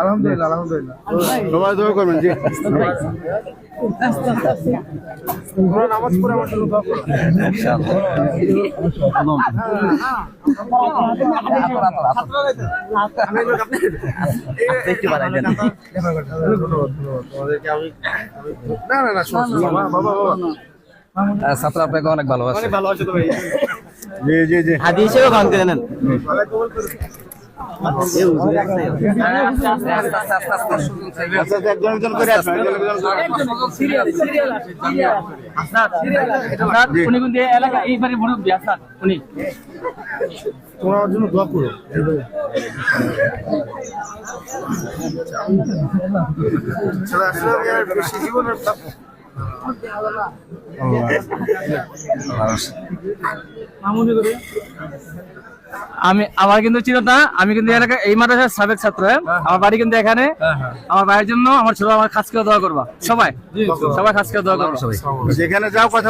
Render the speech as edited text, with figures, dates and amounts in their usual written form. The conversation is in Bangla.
আলহামদুলিল্লাহ আলহামদুলিল্লাহ সবাই দোয়া করবেন জি নামাজ পড়ে আমার জন্য দোয়া করুন না না না বাবা ছাত্র আপনাকে অনেক ভালোবাসে। অনেক ভালোবাসে তো ভাই জি জি জি হাদি হিসেবে গান করে নেন। তোমার জন্য দোয়া করো জীবনের আমি আমার কিন্তু চিন্তা না, আমি কিন্তু এলাকা এই মাদ্রাসার সাবেক ছাত্র। আমার বাড়ি কিন্তু এখানে। আমার ভাইয়ের জন্য আমার ছোট আমার খাস করে দোয়া করবা সবাই, সবাই খাস করে দোয়া করবা সবাই, যেখানে যাও কথা